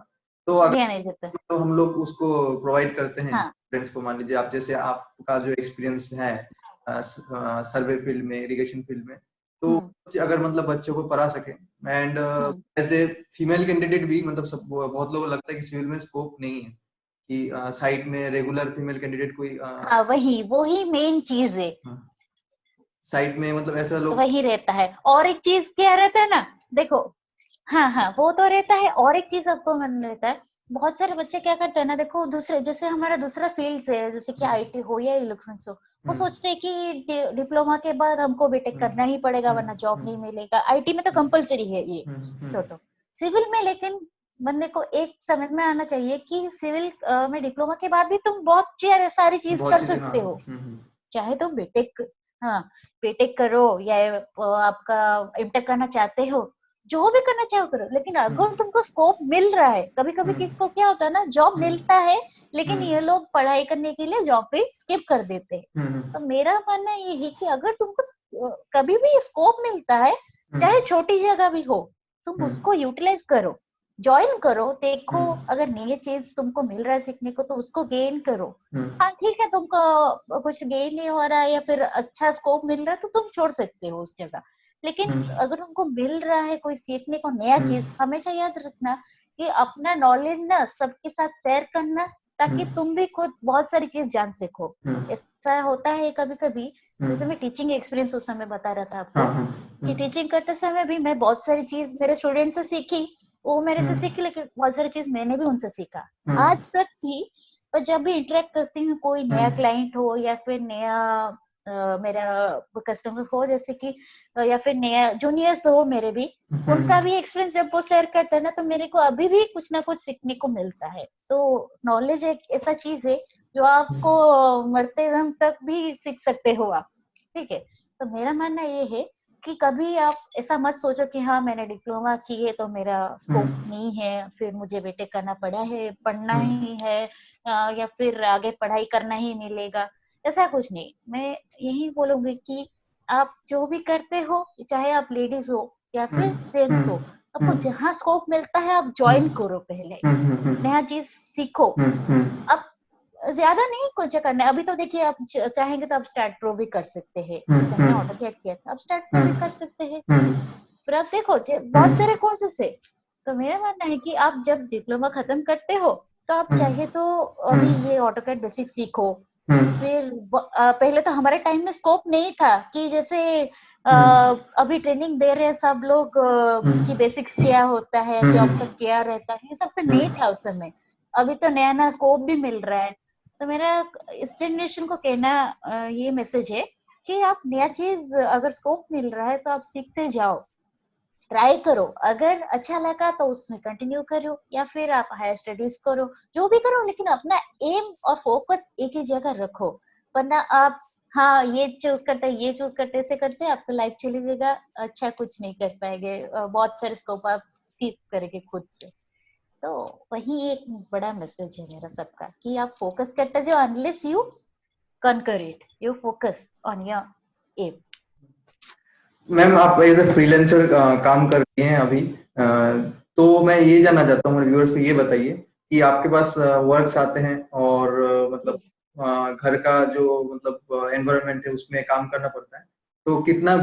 S1: तो अगर तो हम लोग उसको प्रोवाइड करते हैं स्टूडेंट्स को। मान लीजिए आप, जैसे आपका जो एक्सपीरियंस है सर्वे फील्ड में, इरिगेशन फील्ड में, तो अगर मतलब बच्चों को पढ़ा सके, and as a female candidate भी मतलब सब बहुत लोगों को लगता है कि सिविल में स्कोप नहीं है, कि साइड में रेगुलर फीमेल कैंडिडेट कोई
S3: वही मेन चीज है
S1: साइड में, मतलब ऐसा लोग
S3: वही रहता है। और एक चीज क्या रहता है ना, देखो, हाँ वो तो रहता है। और एक चीज आपको मन रहता है, बहुत सारे बच्चे क्या करते हैं ना, देखो दूसरे, जैसे हमारा दूसरा फील्ड है, जैसे कि आईटी हो या इलेक्ट्रॉनिक्स हो, वो सोचते हैं कि डिप्लोमा के बाद हमको बीटेक करना ही पड़ेगा वरना जॉब नहीं मिलेगा। आईटी में तो कंपलसरी है ये छोटो। सिविल में लेकिन बंदे को एक समझ में आना चाहिए कि सिविल में डिप्लोमा के बाद भी तुम बहुत सारी चीज कर सकते हो। चाहे तुम बीटेक करो या आपका एमटेक करना चाहते हो, जो भी करना चाहो करो, लेकिन अगर तुमको स्कोप मिल रहा है, कभी कभी किसको क्या होता है ना, जॉब मिलता है लेकिन ये लोग पढ़ाई करने के लिए जॉब पे स्किप कर देते हैं। तो मेरा मानना ये है कि अगर तुमको कभी भी स्कोप मिलता है, चाहे छोटी जगह भी हो, तुम उसको यूटिलाइज करो, ज्वाइन करो, देखो अगर नई चीज तुमको मिल रहा है सीखने को तो उसको गेन करो। हाँ ठीक है, तुमको कुछ गेन नहीं हो रहा है या फिर अच्छा स्कोप मिल रहा है तो तुम छोड़ सकते हो उस जगह। लेकिन अगर तुमको मिल रहा है कोई सीखने को नया चीज, हमेशा याद रखना कि अपना नॉलेज ना सबके साथ शेयर करना, ताकि तुम भी खुद बहुत सारी चीज जान सको। ऐसा होता है कभी कभी, जैसे मैं टीचिंग एक्सपीरियंस उस समय बता रहा था आपको, कि टीचिंग करते समय भी मैं बहुत सारी चीज मेरे स्टूडेंट से सीखी, वो मेरे से सीखी, लेकिन बहुत सारी चीज मैंने भी उनसे सीखा। आज तक भी और जब भी इंटरेक्ट करती हूँ, कोई नया क्लाइंट हो या फिर नया मेरा कस्टमर हो, जैसे कि या फिर नया जूनियर्स हो मेरे भी, उनका भी एक्सपीरियंस जब वो शेयर करते हैं ना, तो मेरे को अभी भी कुछ ना कुछ सीखने को मिलता है। तो नॉलेज एक ऐसा चीज है जो आपको मरते दम तक भी सीख सकते हो आप। ठीक है, तो मेरा मानना ये है कि कभी आप ऐसा मत सोचो कि हाँ मैंने डिप्लोमा की है तो मेरा स्कोप नहीं है, फिर मुझे बीटेक करना पढ़ना ही है या फिर आगे पढ़ाई करना ही मिलेगा। ऐसा कुछ नहीं। मैं यही बोलूंगी कि आप जो भी करते हो, चाहे आप लेडीज हो या फिर जेंट्स हो, आपको जहाँ स्कोप मिलता है आप ज्वाइन करो, पहले नया चीज सीखो। अब ज्यादा नहीं कुछ करना है। अभी तो देखिए, आप चाहेंगे तो आप स्टार्ट प्रो भी कर सकते हैं, जैसे मैंने ऑटोकैड किया था, आप स्टार्ट प्रो भी कर सकते हैं। फिर आप देखो बहुत सारे कोर्सेस है। तो मेरा मानना है कि आप जब डिप्लोमा खत्म करते हो तो आप चाहे तो अभी ये ऑटोकैड बेसिक सीखो। फिर पहले तो हमारे टाइम में स्कोप नहीं था कि जैसे अभी ट्रेनिंग दे रहे हैं सब लोग कि बेसिक्स क्या होता है, जॉब तक क्या रहता है, ये सब तो नहीं था उस समय। अभी तो नया नया स्कोप भी मिल रहा है। तो मेरा इस जनरेशन को कहना ये मैसेज है कि आप नया चीज अगर स्कोप मिल रहा है तो आप सीखते जाओ, ट्राई करो। अगर अच्छा लगा तो उसमें कंटिन्यू करो या फिर आप हायर स्टडीज करो, जो भी करो, लेकिन अपना एम और फोकस एक ही जगह रखो। वरना आप ये चूज करते ऐसे करते आपका लाइफ चली जाएगा, अच्छा कुछ नहीं कर पाएंगे, बहुत सारे स्कोप आप स्किप करेंगे खुद से। तो वही एक बड़ा मैसेज है मेरा सबका कि आप फोकस करते जाओ, unless you conquer it, you focus on your aim.
S1: Ma'am, आप एज ए फ्रीलांसर काम कर रही हैं अभी, तो मैं ये जानना चाहता हूँ, व्यूअर्स को ये बताइए कि आपके पास वर्क्स आते हैं और मतलब घर का जो मतलब एनवायरनमेंट है उसमें काम करना पड़ता है, तो कितना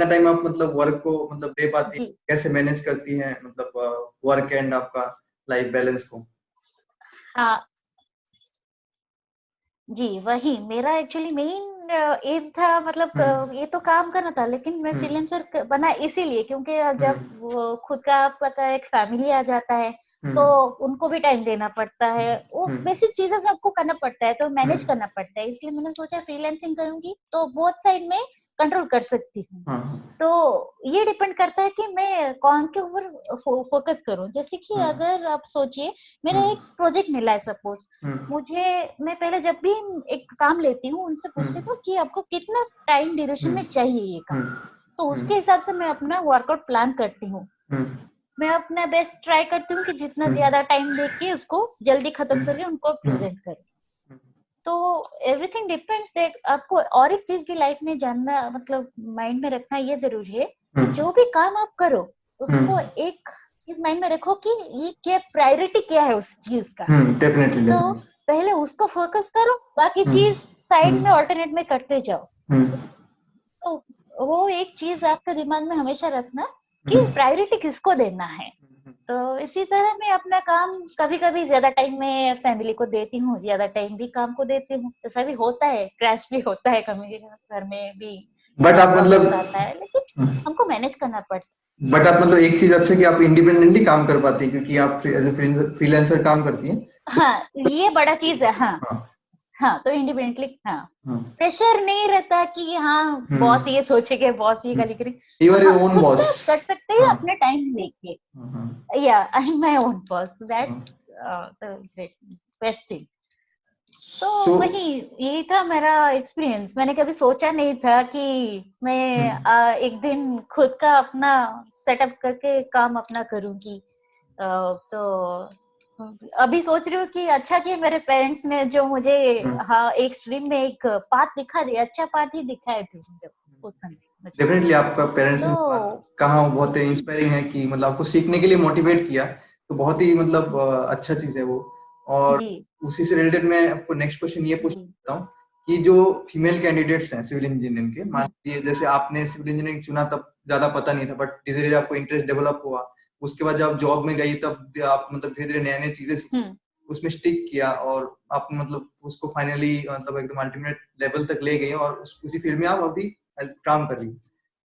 S1: टाइम आप मतलब वर्क को मतलब दे पाती हैं, कैसे मैनेज करती हैं मतलब वर्क एंड आपका लाइफ बैलेंस को?
S3: हाँ जी, वही मेरा एक्चुअली मेन एम था, मतलब ये तो काम करना था, लेकिन मैं फ्रीलांसर बना इसीलिए क्योंकि जब वो खुद का आपका एक फैमिली आ जाता है तो उनको भी टाइम देना पड़ता है, वो बेसिक चीजें सबको करना पड़ता है, तो मैनेज करना पड़ता है, इसलिए मैंने सोचा फ्रीलांसिंग करूंगी तो बोथ साइड में कंट्रोल कर सकती हूँ। तो ये डिपेंड करता है कि मैं कौन के ऊपर फोकस करूं। जैसे कि अगर आप सोचिए मेरा एक प्रोजेक्ट मिला है सपोज, मुझे, मैं पहले जब भी एक काम लेती हूँ उनसे पूछ लेती हूँ कि आपको कितना टाइम ड्यूरेशन में चाहिए ये काम, तो उसके हिसाब से मैं अपना वर्कआउट प्लान करती हूँ। मैं अपना बेस्ट ट्राई करती हूँ कि जितना ज्यादा टाइम देके उसको जल्दी खत्म करके उनको प्रेजेंट करूँ। तो एवरीथिंग डिपेंड्स दैट, आपको और एक चीज भी लाइफ में जानना, मतलब माइंड में रखना ये जरूरी है कि जो भी काम आप करो उसको एक चीज माइंड में रखो कि ये क्या प्रायोरिटी क्या है उस चीज का।
S1: डेफिनेटली
S3: तो पहले उसको फोकस करो, बाकी चीज साइड में ऑल्टरनेट में करते जाओ। तो वो एक चीज आपके दिमाग में हमेशा रखना कि प्रायोरिटी किसको देना है। तो इसी तरह मैं अपना काम कभी कभी ज्यादा टाइम में फैमिली को देती हूँ, ज्यादा टाइम भी काम को देती हूँ, ऐसा भी होता है, क्रैश भी होता है, कभी घर में भी
S1: बट आप मतलब
S3: आता है, लेकिन हमको मैनेज करना पड़ता है।
S1: बट आप मतलब एक चीज अच्छा है कि आप इंडिपेंडेंटली काम कर पाती है क्योंकि आप एज ए फ्रीलांसर काम करती हैं।
S3: हाँ, ये बड़ा चीज है। हाँ हाँ, तो इंडिपेंडेंटली, हाँ, प्रेशर नहीं रहता कि हाँ बॉस ये सोचेगा, बॉस ये गाली करेगा।
S1: यू आर योर
S3: हाँ,
S1: ओन
S3: खुद
S1: बॉस।
S3: का कर सकते हैं अपने टाइम लेके। या I am my own boss, that's the best thing. तो वही, यही था मेरा एक्सपीरियंस। मैंने कभी सोचा नहीं था कि मैं एक दिन खुद का अपना सेटअप करके काम अपना करूंगी। तो अभी सोच रही हूँ कि अच्छा कि मेरे पेरेंट्स ने जो मुझे हाँ एक स्ट्रीम में एक पाथ दिखा दिया, अच्छा पाथ ही दिखाए थे मुझे उस समय मुझे।
S1: डेफिनेटली आपका पेरेंट्स ने
S3: तो
S1: कहा बहुत इंस्पायरिंग है कि मतलब आपको सीखने के लिए मोटिवेट किया, तो बहुत ही मतलब अच्छा चीज है वो। और
S3: जी
S1: उसी से रिलेटेड मैं आपको नेक्स्ट क्वेश्चन ये
S3: जी
S1: पूछता हूँ कि जो फीमेल कैंडिडेट्स हैं सिविल इंजीनियरिंग के, मान लीजिए जैसे आपने सिविल इंजीनियरिंग चुना तब ज्यादा पता नहीं था, बट धीरे धीरे आपको इंटरेस्ट डेवलप हुआ, उसके बाद जब आप जॉब में गई तब आप मतलब धीरे धीरे नए नए चीजें सीखी, उसमें स्टिक किया और आप मतलब उसको फाइनली मतलब एकदम अल्टीमेट लेवल तक ले गई और उसी फील्ड में आप अभी काम कर रही हैं।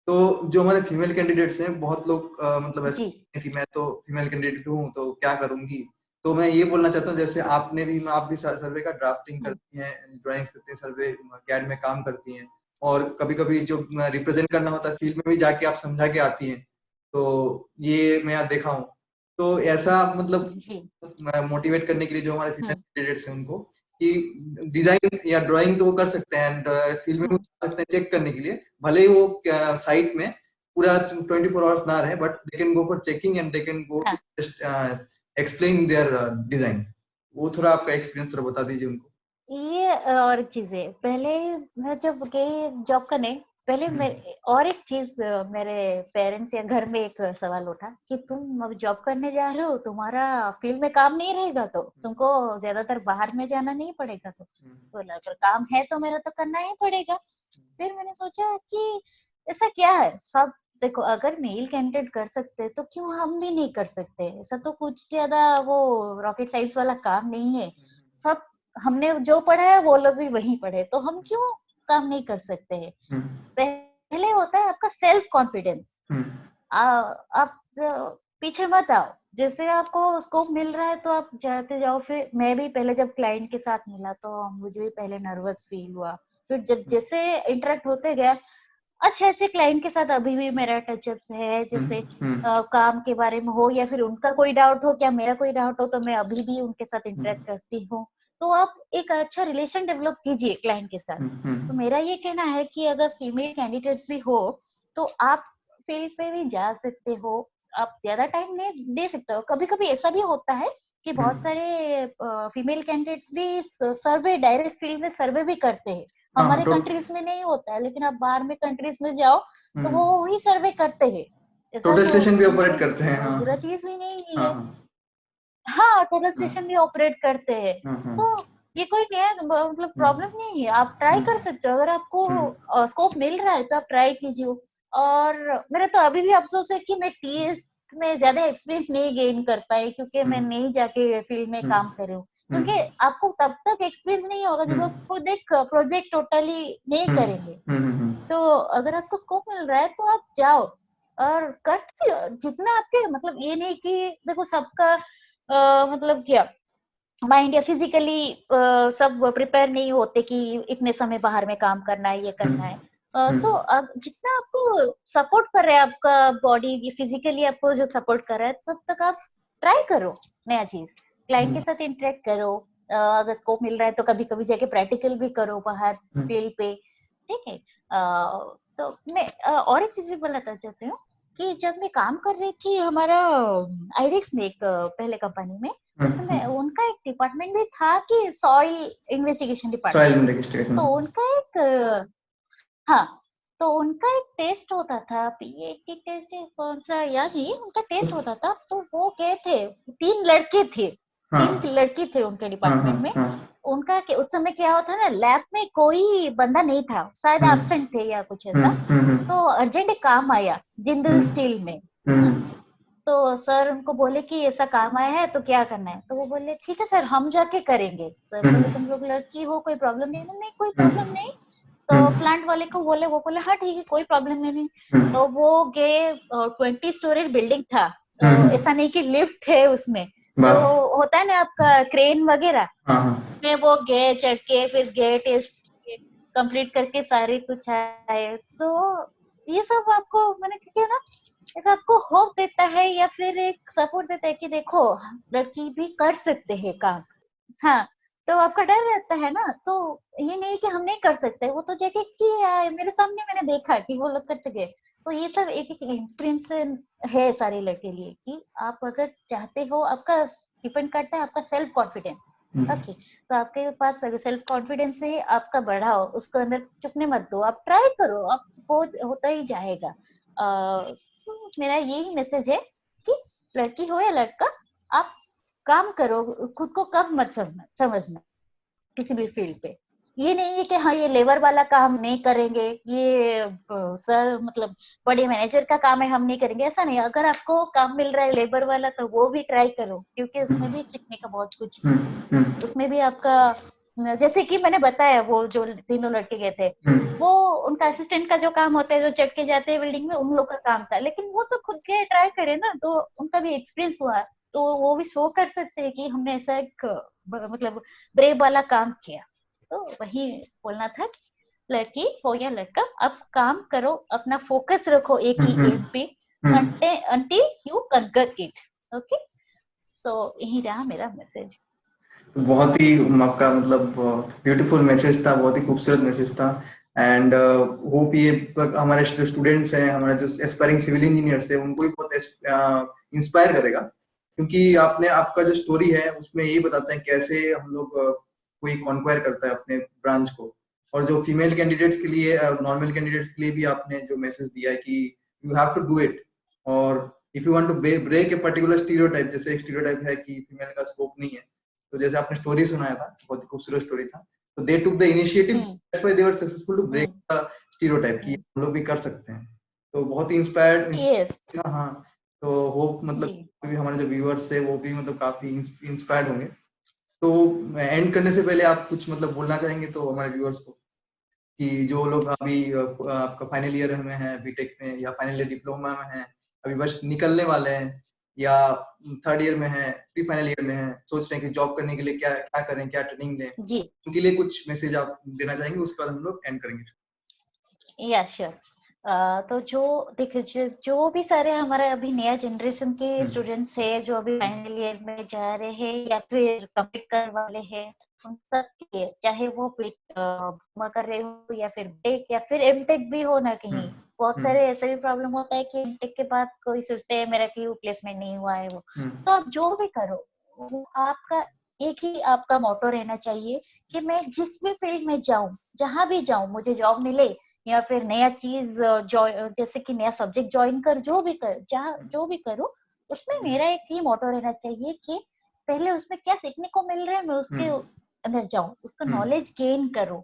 S1: तो जो हमारे फीमेल कैंडिडेट्स हैं, बहुत लोग मतलब ऐसे
S3: जी
S1: हैं कि मैं तो फीमेल कैंडिडेट हूँ तो क्या करूंगी। तो मैं ये बोलना चाहता हूँ जैसे आपने भी, आप भी सर्वे का ड्राफ्टिंग करती हैं, ड्राइंग्स करती हैं, सर्वे कैड में काम करती हैं, और कभी कभी जो रिप्रेजेंट करना होता है फील्ड में भी जाके आप समझा के आती हैं, तो ये मैं यहाँ देखा हूँ। तो ऐसा मतलब
S3: जी
S1: मोटिवेट करने के लिए जो हमारे फीमेल कैंडिडेट्स हैं उनको कि डिजाइन या ड्राइंग तो वो कर सकते हैं एंड फील्ड में भी कर सकते हैं चेक करने के लिए, भले ही वो साइट में पूरा 24 आवर्स ना रहे, but they can go for checking and they can go to just explain their design. वो थोड़ा आपका एक्सपीरियंस थोड़ा बता दीजिए उनको।
S3: ये और चीजें, पहले मैं जब गई जॉब करने, पहले मैं और एक चीज, मेरे पेरेंट्स या घर में एक सवाल उठा कि तुम अब जॉब करने जा रहे हो, तुम्हारा फील्ड में काम नहीं रहेगा तो तुमको ज्यादातर बाहर में जाना नहीं पड़ेगा। तो अगर काम है तो मेरा तो करना ही पड़ेगा। फिर मैंने सोचा कि ऐसा क्या है, सब देखो, अगर मेल कैंडिडेट कर सकते हैं तो क्यों हम भी नहीं कर सकते। ऐसा तो कुछ ज्यादा वो रॉकेट साइंस वाला काम नहीं है। सब हमने जो पढ़ा है वो लोग भी वही पढ़े, तो हम क्यों काम नहीं कर सकते हैं। पहले होता है आपका सेल्फ कॉन्फिडेंस। आप पीछे मत आओ, जैसे आपको स्कोप मिल रहा है तो आप जाते जाओ। फिर मैं भी पहले जब क्लाइंट के साथ मिला तो मुझे भी पहले नर्वस फील हुआ, फिर जब जैसे इंटरेक्ट होते गया, अच्छे अच्छे क्लाइंट के साथ अभी भी मेरा टचअप्स है। जैसे काम के बारे में हो या फिर उनका कोई डाउट हो, क्या मेरा कोई डाउट हो, तो मैं अभी भी उनके साथ इंटरेक्ट करती हूँ। तो आप एक अच्छा रिलेशन डेवलप कीजिए क्लाइंट के साथ। तो मेरा ये कहना है कि अगर फीमेल कैंडिडेट्स भी हो तो आप फील्ड पे भी जा सकते हो, आप ज्यादा टाइम नहीं दे सकते हो। कभी कभी ऐसा भी होता है कि बहुत सारे फीमेल कैंडिडेट्स भी सर्वे, डायरेक्ट फील्ड में सर्वे भी करते हैं। हमारे कंट्रीज में नहीं होता है, लेकिन आप बाहर में कंट्रीज में जाओ तो वो वही सर्वे करते हैं। ऐसा
S1: टोटल स्टेशन भी
S3: कुछ
S1: ऑपरेट करते हैं। हाँ
S3: बुरा चीज भी नहीं है।
S1: हाँ
S3: हाँ, टोटल स्टेशन भी ऑपरेट करते हैं।
S1: हाँ
S3: तो ये कोई नया मतलब प्रॉब्लम नहीं है, आप ट्राई कर सकते हो। अगर आपको स्कोप मिल रहा है तो आप ट्राई कीजिए। और मेरा तो अभी भी अफसोस है कि मैं टीएस मैं ज्यादा एक्सपीरियंस नहीं गेन कर पाई क्योंकि मैं
S1: हम्म,
S3: नहीं जाके फील्ड में काम कर रही हूँ। क्योंकि
S1: हम्म,
S3: आपको तब तक एक्सपीरियंस नहीं होगा जब आप
S1: हम्म,
S3: खुद एक प्रोजेक्ट टोटली नहीं
S1: हम्म,
S3: करेंगे।
S1: हम्म,
S3: तो अगर आपको स्कोप मिल रहा है तो आप जाओ और करते जितना आपके मतलब ये नहीं कि देखो सबका मतलब क्या माइंड या फिजिकली सब प्रिपेयर नहीं होते कि इतने समय बाहर में काम करना है, ये करना है। तो जितना आपको सपोर्ट कर रहा है आपका बॉडी फिजिकली आपको जो सपोर्ट कर रहा है तब तक आप ट्राई करो नया चीज, क्लाइंट के साथ इंटरेक्ट करो। अगर स्कोप मिल रहा है तो कभी कभी जाके प्रैक्टिकल भी करो बाहर फील्ड पे, ठीक है। तो मैं और एक चीज भी बताना चाहती हूँ कि जब मैं काम कर रही थी हमारा आईडेक्स में एक पहले कंपनी में, उसमें उनका एक डिपार्टमेंट भी था कि soil investigation
S1: soil
S3: department.
S1: Investigation.
S3: तो उनका एक हाँ, तो उनका एक टेस्ट होता था, पीएटी टेस्ट कौन सा याद नहीं, उनका टेस्ट होता था। तो वो गए थे, 3 लड़के थे, 3
S1: हाँ,
S3: लड़की थे उनके
S1: हाँ,
S3: डिपार्टमेंट में।
S1: हाँ,
S3: उनका उस समय क्या होता ना, लैब में कोई बंदा नहीं था, शायद
S1: हाँ,
S3: एब्सेंट थे या कुछ ऐसा। तो अर्जेंट एक काम आया जिंदल स्टील में। तो सर उनको बोले कि ऐसा काम आया है तो क्या करना है। तो वो बोले ठीक है सर हम जाके करेंगे। सर बोले तुम लोग लड़की हो कोई प्रॉब्लम नहीं। नहीं कोई प्रॉब्लम नहीं। तो प्लांट वाले को बोले, वो बोले हाँ ठीक है कोई प्रॉब्लम नहीं। तो वो गए, 20 स्टोरी बिल्डिंग था। ऐसा नहीं कि लिफ्ट है उसमें, जो होता है ना आपका क्रेन वगैरह में, वो गए चढ़ के फिर गए टेस्ट कंप्लीट करके सारे कुछ आए। तो ये सब आपको मैंने क्या ना, एक आपको होप देता है या फिर एक सपोर्ट देता है कि देखो लड़की भी कर सकते हैं काम। हाँ, तो आपका डर रहता है ना, तो ये नहीं कि हम नहीं कर सकते, वो तो जाके किया है, मेरे सामने मैंने देखा कि वो लोग करते गए। तो ये सब एक एक एक्सपीरियंस है सारे लड़के लिए कि आप अगर चाहते हो, आपका डिपेंड करता है आपका सेल्फ कॉन्फिडेंस। ओके, तो आपके पास अगर सेल्फ कॉन्फिडेंस है आपका बढ़ाओ, उसको अंदर चुपने मत दो, आप ट्राई करो, आप होता ही जाएगा। तो मेरा यही मैसेज है कि लड़की हो या लड़का, आप काम करो, खुद को कम मत समझना किसी भी फील्ड पे। ये नहीं है कि हाँ ये लेबर वाला काम नहीं करेंगे, ये सर मतलब बड़े मैनेजर का काम है हम नहीं करेंगे, ऐसा नहीं। अगर आपको काम मिल रहा है लेबर वाला तो वो भी ट्राई करो, क्योंकि उसमें भी सीखने का बहुत कुछ है। उसमें भी आपका जैसे कि मैंने बताया वो जो तीनों लड़के गए थे, वो उनका असिस्टेंट का जो काम होता है जो चढ़ के जाते हैं बिल्डिंग में, उन लोग का काम था। लेकिन वो तो खुद के ट्राई करे ना, तो उनका भी एक्सपीरियंस हुआ। तो वो भी शो कर सकते हैं कि हमने ऐसा एक मतलब ब्रेव वाला काम किया। तो वही बोलना था कि लड़की हो या लड़का, आप काम करो, अपना फोकस रखो एक ही एम पे until you conquer it। Okay, so यही रहा मेरा मैसेज।
S1: तो बहुत ही आपका मतलब ब्यूटीफुल मैसेज था, बहुत ही खूबसूरत मैसेज था। एंड होप ये हमारे जो स्टूडेंट्स हैं, हमारे जो एस्पायरिंग सिविल इंजीनियर्स हैं, उनको भी बहुत इंस्पायर करेगा, क्योंकि आपने आपका जो स्टोरी है उसमें यही बताते हैं कैसे हम लोग कोई कॉन्क्वायर करता है अपने ब्रांच को। और जो फीमेल कैंडिडेट्स के लिए, नॉर्मल कैंडिडेट्स के लिए भी आपने जो मैसेज दिया है कि you have to do it. और if you want to break a particular stereotype, जैसे एक स्टीरियोटाइप है कि फीमेल का स्कोप नहीं है, तो जैसे आपने स्टोरी सुनाया था, बहुत ही खूबसूरत स्टोरी था। तो they took the initiative, that's why they were successful to break the stereotype कि हम लोग भी कर सकते हैं। तो बहुत ही इंस्पायर्ड
S3: यस
S1: था। हाँ, तो होप मतलब
S3: जी।
S1: भी हमारे जो व्यूअर्स है वो भी मतलब काफी इंस्पायर्ड होंगे। तो एंड करने से पहले आप कुछ मतलब बोलना चाहेंगे तो हमारे व्यूअर्स को, कि जो लोग अभी आपका फाइनल ईयर में है बीटेक में, या फाइनल ईयर डिप्लोमा में है, अभी बस निकलने वाले हैं, या थर्ड ईयर में है, प्री फाइनल ईयर में है, सोच रहे हैं कि जॉब करने के लिए क्या क्या करें, क्या ट्रेनिंग लें,
S3: जी
S1: उनके लिए कुछ मैसेज आप देना चाहेंगे, उसके बाद हम लोग एंड करेंगे।
S3: या श्योर। तो जो देखिए जो भी सारे हमारे अभी नया जनरेशन के स्टूडेंट्स है जो अभी फाइनल ईयर में जा रहे हैं या फिर कंप्लीट करने वाले हैं, उन सब के चाहे वो कर रहे हो या फिर बीटेक या फिर एमटेक भी हो ना, कहीं बहुत सारे ऐसे भी प्रॉब्लम होता है कि एमटेक के बाद कोई सोचते हैं मेरा क्यों प्लेसमेंट नहीं हुआ है वो। तो आप जो भी करो, वो आपका एक ही आपका मोटो रहना चाहिए कि मैं जिस भी फील्ड में जाऊं, जहां भी जाऊं, मुझे जॉब मिले या फिर नया चीज जैसे कि नया सब्जेक्ट ज्वाइन कर, जो भी कर, जहाँ जो भी करूँ, उसमें मेरा एक ही मोटो रहना चाहिए कि पहले उसमें क्या सीखने को मिल रहा है मैं उसके अंदर जाऊं, उसका नॉलेज गेन करूं।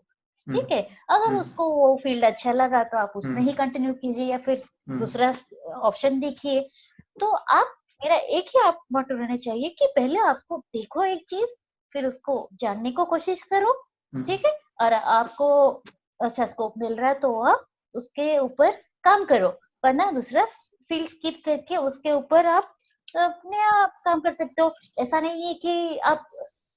S3: ठीक है, अगर उसको वो फील्ड अच्छा लगा तो आप उसमें ही कंटिन्यू कीजिए या फिर दूसरा ऑप्शन देखिए। तो आप मेरा एक ही आप मोटो रहना चाहिए कि पहले आपको देखो एक चीज, फिर उसको जानने को कोशिश करो, ठीक है, और आपको अच्छा स्कोप मिल रहा है तो आप उसके ऊपर काम करो, वरना दूसरा फील्ड स्किप करके उसके ऊपर आप अपने आप काम कर सकते हो। ऐसा नहीं है कि आप,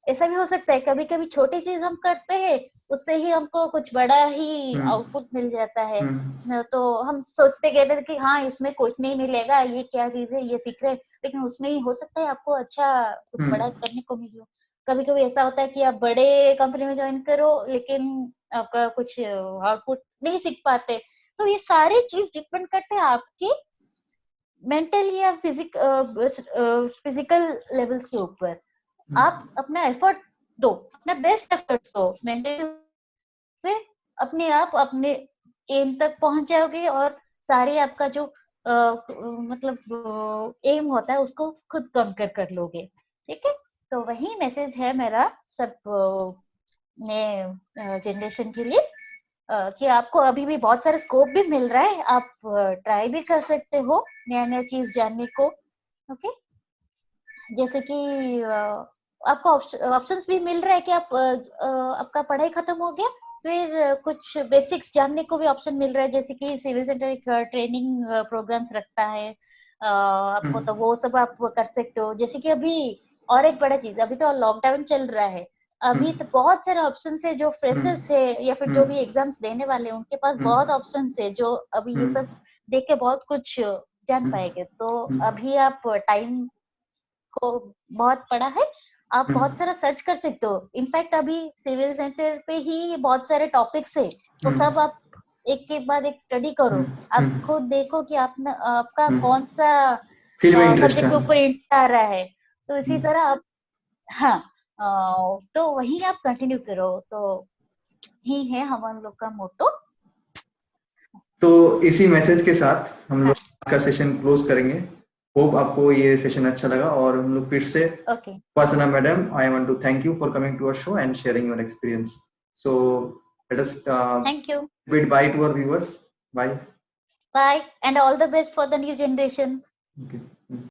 S3: ऐसा भी हो सकता है कभी कभी छोटी चीज हम करते हैं, उससे ही हमको कुछ बड़ा ही आउटपुट मिल जाता है। तो हम सोचते कहते थे कि हाँ इसमें कुछ नहीं मिलेगा, ये क्या चीज है, ये सीख रहे हैं, लेकिन उसमें ही हो सकता है आपको अच्छा कुछ बड़ा करने को मिले। कभी कभी ऐसा होता है कि आप बड़े कंपनी में ज्वाइन करो लेकिन आपका कुछ आउटपुट नहीं सीख पाते। तो ये सारी चीज डिपेंड करते हैं आपकी मेंटल या फिजिकल लेवल्स के ऊपर। आप अपना एफर्ट दो, अपना बेस्ट एफर्ट दो मेंटली, फिर अपने आप अपने एम तक पहुंच जाओगे और सारे आपका जो मतलब एम होता है उसको खुद कर लोगे, ठीक है। तो वही मैसेज है मेरा सब नए जनरेशन के लिए, कि आपको अभी भी बहुत सारे स्कोप भी मिल रहा है, आप ट्राई भी कर सकते हो नया नया चीज जानने को, ओके। जैसे कि आपको ऑप्शंस भी मिल रहा है कि आप आपका पढ़ाई खत्म हो गया, फिर कुछ बेसिक्स जानने को भी ऑप्शन मिल रहा है, जैसे कि सिविल सेंटर एक ट्रेनिंग प्रोग्राम्स रखता है आपको, तो वो सब आप कर सकते हो। जैसे कि अभी और एक बड़ा चीज, अभी तो लॉकडाउन चल रहा है, अभी तो बहुत सारे ऑप्शन है जो फ्रेशर्स है या फिर जो भी एग्जाम्स देने वाले हैं उनके पास बहुत ऑप्शन है, जो अभी ये सब देख के बहुत कुछ जान पाएंगे। तो अभी आप टाइम को बहुत पड़ा है, आप बहुत सारा सर्च कर सकते हो। इनफैक्ट अभी सिविल सेंटर पे ही बहुत सारे टॉपिक्स है, तो सब आप एक के बाद एक स्टडी करो, आप खुद देखो कि आपका कौन सा
S1: फील्ड में इंटरेस्ट
S3: सब्जेक्ट
S1: है।
S3: के ऊपर इंटरेस्ट आ रहा है, तो इसी तरह आप, हाँ, तो वही आप कंटिन्यू करो। तो ही है हम लोग का मोटो।
S1: तो इसी मैसेज के साथ हम लोग आज का सेशन क्लोज करेंगे। होप आपको ये सेशन अच्छा लगा, और हम लोग फिर से
S3: okay,
S1: Upasana madam, I want to thank you for coming to our show and sharing your experience. So let us
S3: thank you,
S1: bid bye to our viewers. Bye.
S3: Bye, and all the best for the new generation.
S1: Okay.